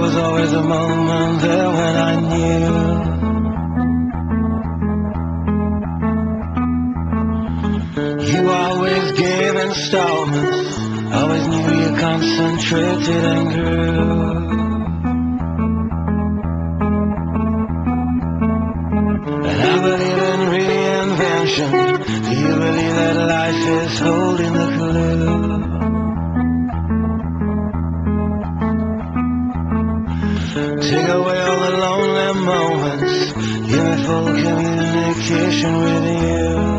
was always a moment there when I knew you always gave installments, always knew you concentrated and grew. And I believe in reinvention. Do you believe that life is holding the clue? Take away all the lonely moments, give me full communication with you.